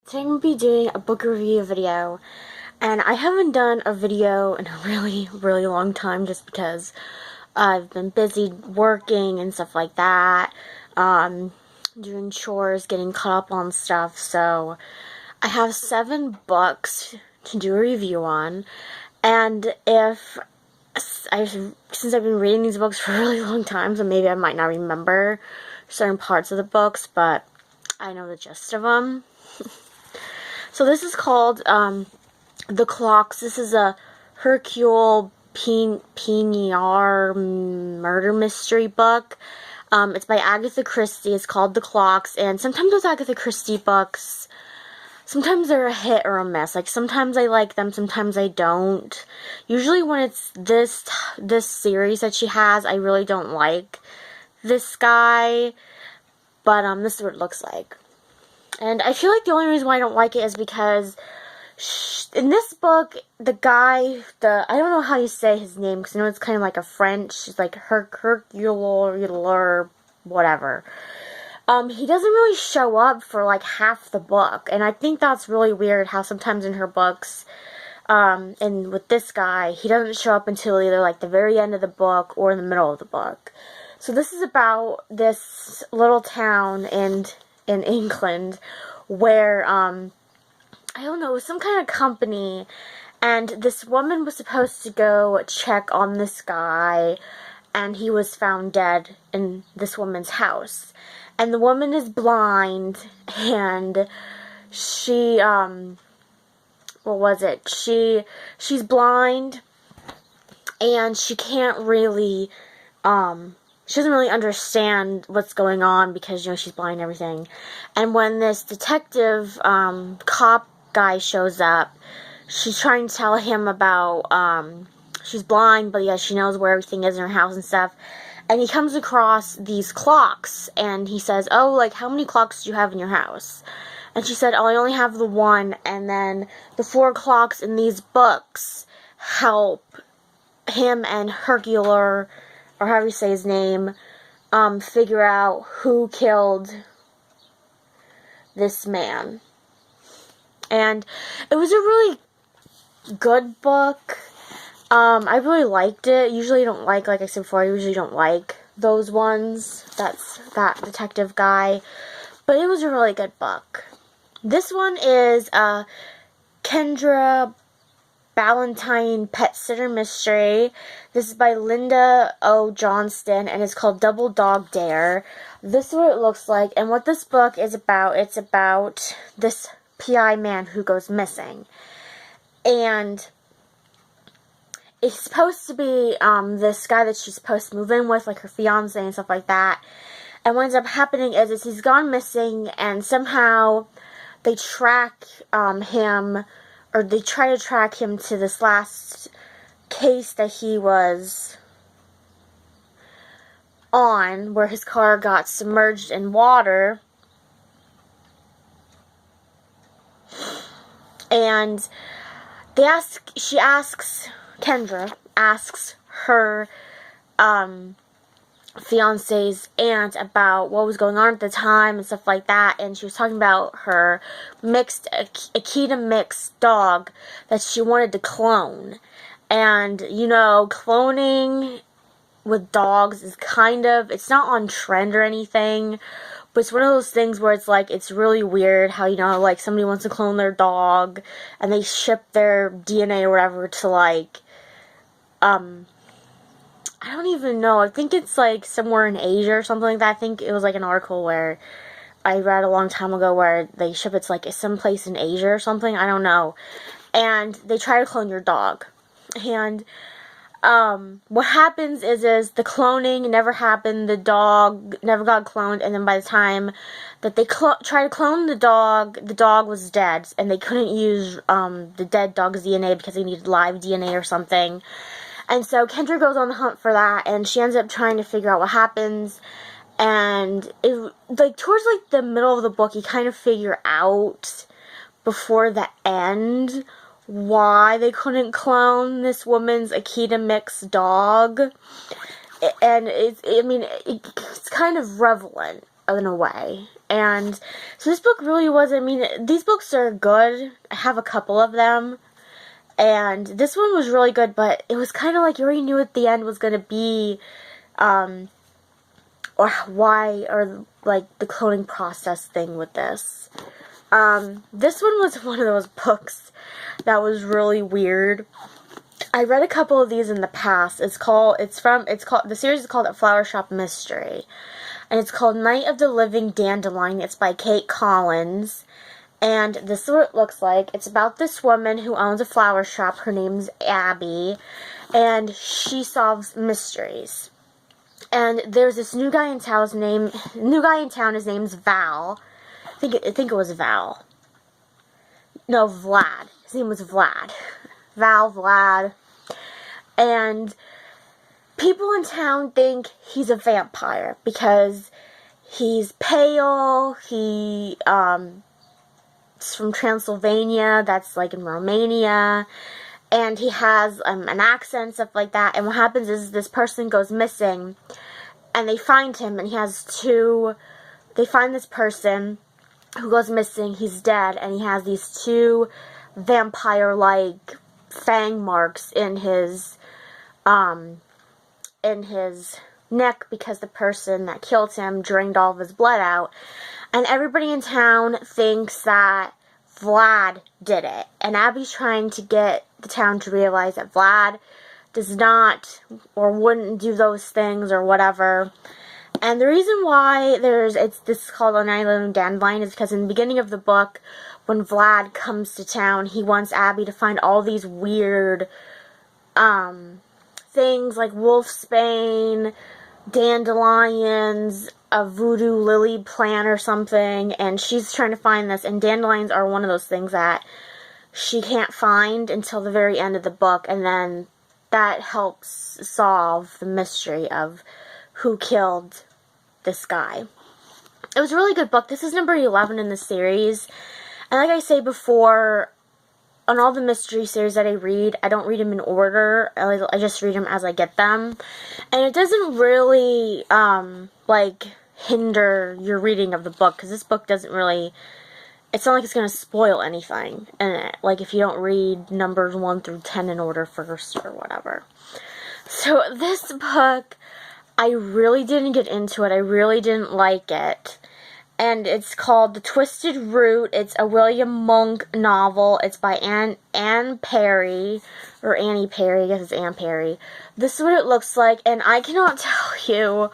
Today I'm going to be doing a book review video, and I haven't done a video in a really long time just because I've been busy working and stuff like that, doing chores, getting caught up on stuff, so I have 7 books to do a review on, and since I've been reading these books for a really long time, so maybe I might not remember certain parts of the books, but I know the gist of them. So this is called The Clocks. This is a Hercule Poirot murder mystery book. It's by Agatha Christie. It's called The Clocks. And sometimes those Agatha Christie books, sometimes they're a hit or a miss. Like, sometimes I like them, sometimes I don't. Usually when it's this series that she has, I really don't like this guy. But this is what it looks like. And I feel like the only reason why I don't like it is because in this book, the guy, I don't know how you say his name, because I know it's kind of like a French, it's like Hercule, whatever. He doesn't really show up for like half the book, and I think that's really weird how sometimes in her books, and with this guy, he doesn't show up until either like the very end of the book or in the middle of the book. So this is about this little town in England where, I don't know, it was some kind of company, and this woman was supposed to go check on this guy, and he was found dead in this woman's house. And the woman is blind, and she, what was it? She's blind, and she can't really, she doesn't really understand what's going on because, you know, she's blind and everything. And when this detective, cop guy shows up, she's trying to tell him about, she's blind, but yeah, she knows where everything is in her house and stuff. And he comes across these clocks, and he says, oh, like, how many clocks do you have in your house? And she said, oh, I only have the one, and then the 4 clocks in these books help him and Hercule, or however you say his name, figure out who killed this man. And it was a really good book. I really liked it. Usually I don't like I said before, I usually don't like those ones. That detective guy. But it was a really good book. This one is Kendra Ballantyne Pet Sitter Mystery. This is by Linda O. Johnston, and it's called Double Dog Dare. This is what it looks like, and what this book is about, it's about this PI man who goes missing. And it's supposed to be this guy that she's supposed to move in with, like her fiance and stuff like that. And what ends up happening is he's gone missing, and somehow they track him, or they try to track him to this last case that he was on, where his car got submerged in water. And Kendra asks her fiance's aunt about what was going on at the time and stuff like that, and she was talking about her Akita mixed dog that she wanted to clone. And, you know, cloning with dogs is it's not on trend or anything, but it's one of those things where it's like, it's really weird how, you know, like, somebody wants to clone their dog, and they ship their DNA or whatever to, like, I don't even know. I think it's like somewhere in Asia or something like that. I think it was like an article where I read a long time ago where they ship it's like someplace in Asia or something. I don't know. And they try to clone your dog. And what happens is the cloning never happened. The dog never got cloned. And then by the time that they tried to clone the dog was dead. And they couldn't use the dead dog's DNA because they needed live DNA or something. And so Kendra goes on the hunt for that, and she ends up trying to figure out what happens. And towards like the middle of the book, you kind of figure out before the end why they couldn't clone this woman's Akita mixed dog. And it's kind of relevant in a way. And so this book really was, I mean, these books are good. I have a couple of them. And this one was really good, but it was kind of like you already knew at the end was going to be, or why, or like the cloning process thing with this. This one was one of those books that was really weird. I read a couple of these in the past. The series is called A Flower Shop Mystery. And it's called Night of the Living Dandelion. It's by Kate Collins. And this is what it looks like. It's about this woman who owns a flower shop. Her name's Abby. And she solves mysteries. And there's this new guy in town. His name's Val. I think it was Val. No, Vlad. His name was Vlad. Vlad. And people in town think he's a vampire because he's pale. He's from Transylvania. That's like in Romania. And he has an accent, stuff like that. And what happens is this person goes missing. And they find him. And they find this person who goes missing. He's dead. And he has these 2 vampire-like fang marks in his neck because the person that killed him drained all of his blood out. And everybody in town thinks that Vlad did it. And Abby's trying to get the town to realize that Vlad does not or wouldn't do those things or whatever. And the reason why this is called An Island Dandelion is because in the beginning of the book, when Vlad comes to town, he wants Abby to find all these weird things like wolfsbane, dandelions, a voodoo lily plant or something, and she's trying to find this, and dandelions are one of those things that she can't find until the very end of the book, and then that helps solve the mystery of who killed this guy. It was a really good book. This is number 11 in the series, and like I say before, on all the mystery series that I read, I don't read them in order. I just read them as I get them. And it doesn't really, hinder your reading of the book. Because this book doesn't really, it's not like it's going to spoil anything. And, if you don't read numbers 1 through 10 in order first or whatever. So, this book, I really didn't get into it. I really didn't like it. And it's called The Twisted Root. It's a William Monk novel. It's by Anne Perry, or Annie Perry, I guess it's Anne Perry. This is what it looks like, and I cannot tell you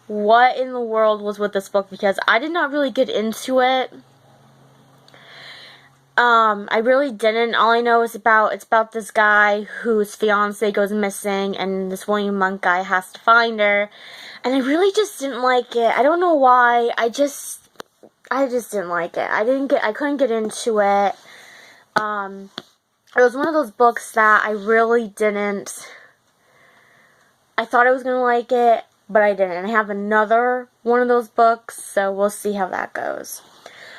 what in the world was with this book, because I did not really get into it. I really didn't. All I know is it's about this guy whose fiance goes missing, and this William Monk guy has to find her. And I really just didn't like it. I don't know why. I just didn't like it. I couldn't get into it. It was one of those books that I really didn't. I thought I was going to like it, but I didn't. And I have another one of those books, so we'll see how that goes.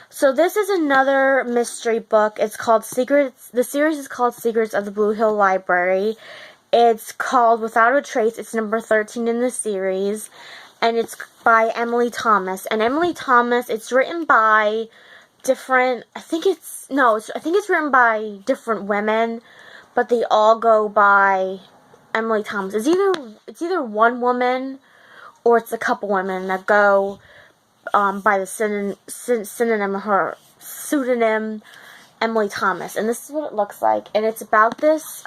So this is another mystery book. It's called Secrets. The series is called Secrets of the Blue Hill Library. It's called Without a Trace. It's number 13 in the series. And it's by Emily Thomas. And Emily Thomas, it's written by different, I think it's written by different women, but they all go by Emily Thomas. It's either one woman or it's a couple women that go by the pseudonym Emily Thomas. And this is what it looks like. And it's about this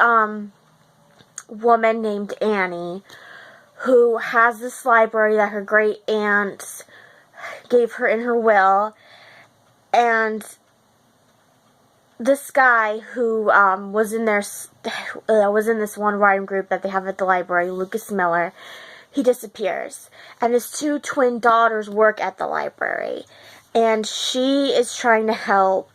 woman named Annie who has this library that her great aunt gave her in her will, and this guy who was in this one writing group that they have at the library, Lucas Miller, he disappears, and his 2 twin daughters work at the library, and she is trying to help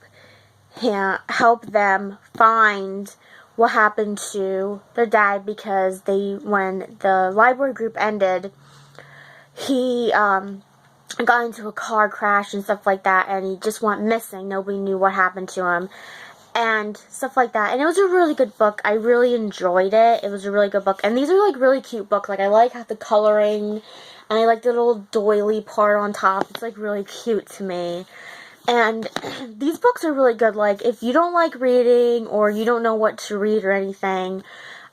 them find what happened to their dad, because when the library group ended, he got into a car crash and stuff like that, and he just went missing. Nobody knew what happened to him and stuff like that. And it was a really good book. I really enjoyed it. It was a really good book. And these are really cute books. I like the coloring. And I like the little doily part on top. It's like really cute to me. And these books are really good. Like, if you don't like reading or you don't know what to read or anything,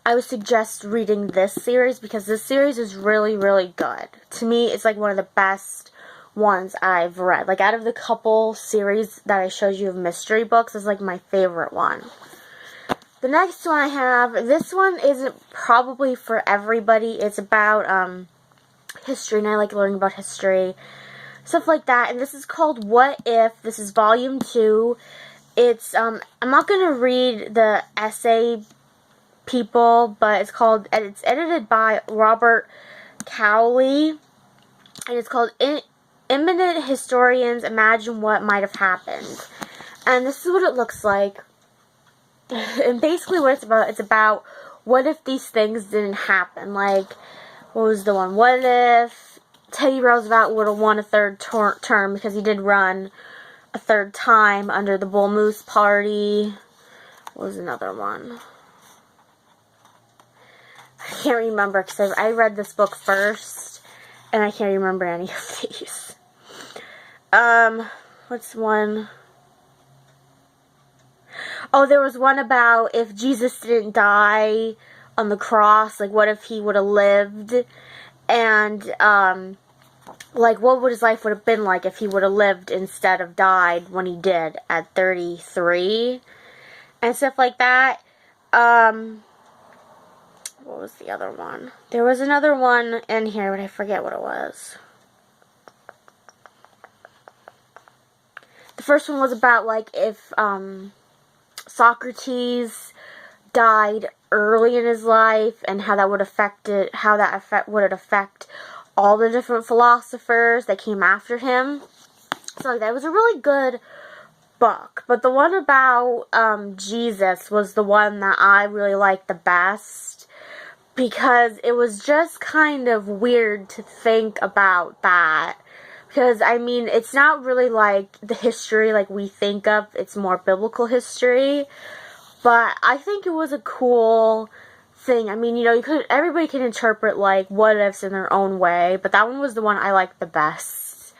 I would suggest reading this series because this series is really, really good. To me, it's like one of the best ones I've read. Like, out of the couple series that I showed you of mystery books, is like my favorite one. The next one I have, this one isn't probably for everybody. It's about history, and I like learning about history. Stuff like that. And this is called What If. This is volume 2. It's, I'm not going to read the essay people, but it's edited by Robert Cowley. And it's called Eminent Historians Imagine What Might Have Happened. And this is what it looks like. And basically what it's about what if these things didn't happen? Like, what was the one? What if Teddy Roosevelt would have won a third term, because he did run a third time under the Bull Moose Party. What was another one? I can't remember, because I read this book first, and I can't remember any of these. What's one? Oh, there was one about if Jesus didn't die on the cross, like what if he would have lived, and like what would his life would have been like if he would have lived instead of died when he did at 33, and stuff like that. What was the other one? There was another one in here, but I forget what it was. The first one was about like if Socrates died early in his life, and how that would affect all the different philosophers that came after him. So that was a really good book. But the one about Jesus was the one that I really liked the best, because it was just kind of weird to think about that. Because, I mean, it's not really like the history like we think of. It's more biblical history. But I think it was a cool thing. I mean, you know, everybody can interpret like what ifs in their own way. But that one was the one I liked the best.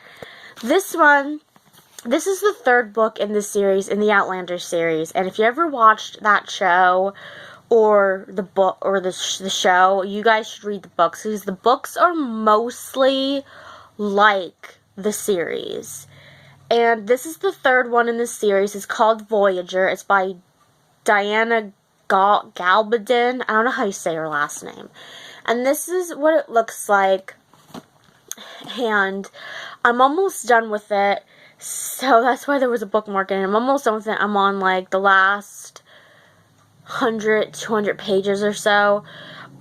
This is the third book in this series, in the Outlander series. And if you ever watched that show, or the book, or the show, you guys should read the books. Because the books are mostly like the series. And this is the third one in this series. It's called Voyager. It's by Diana Gabaldon. I don't know how you say her last name. And this is what it looks like. And I'm almost done with it. So that's why there was a bookmark in it. I'm almost done with it. I'm on like the last 100, 200 pages or so.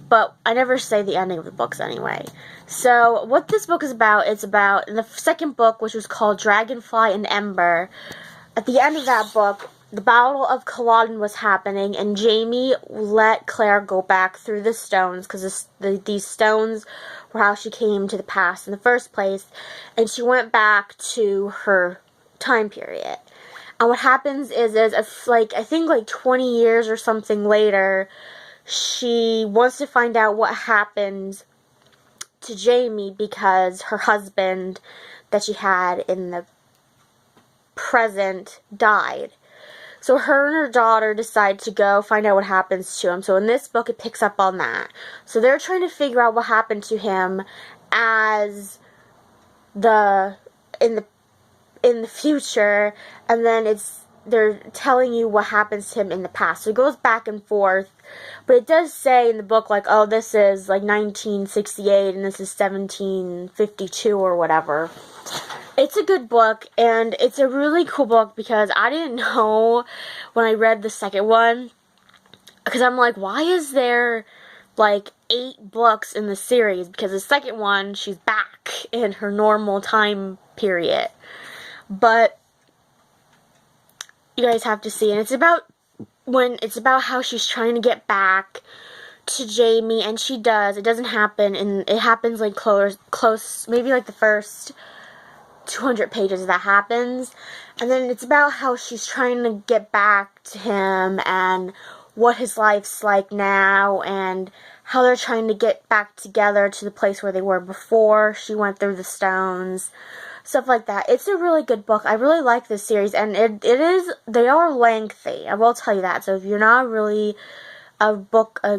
But I never say the ending of the books anyway. So, what this book is about, it's about, in the second book, which was called Dragonfly and Ember, at the end of that book, the Battle of Culloden was happening, and Jamie let Claire go back through the stones, because these stones were how she came to the past in the first place, and she went back to her time period. And what happens is like, I think like 20 years or something later, she wants to find out what happened to Jamie, because her husband that she had in the present died. So her and her daughter decide to go find out what happens to him. So in this book, it picks up on that. So they're trying to figure out what happened to him as in the future, and then they're telling you what happens to him in the past. So it goes back and forth. But it does say in the book, like, oh, this is, like, 1968, and this is 1752, or whatever. It's a good book, and it's a really cool book, because I didn't know when I read the second one, because I'm like, why is there, like, 8 books in the series? Because the second one, she's back in her normal time period. But you guys have to see, and it's about how she's trying to get back to Jamie, and she does. It doesn't happen, and it happens like close, maybe like the first 200 pages that happens, and then it's about how she's trying to get back to him, and what his life's like now, and how they're trying to get back together to the place where they were before she went through the stones. Stuff like that. It's a really good book. I really like this series, and they are lengthy. I will tell you that. So if you're not really a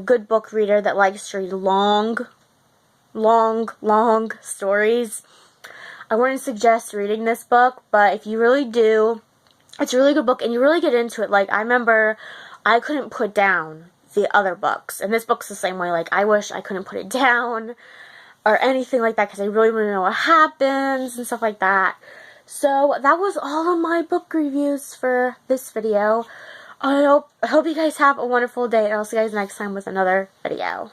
good book reader that likes to read long stories, I wouldn't suggest reading this book, but if you really do, it's a really good book, and you really get into it. Like, I remember I couldn't put down the other books, and this book's the same way. Like, I wish I couldn't put it down or anything like that, because I really want to know what happens and stuff like that. So that was all of my book reviews for this video. I hope you guys have a wonderful day, and I'll see you guys next time with another video.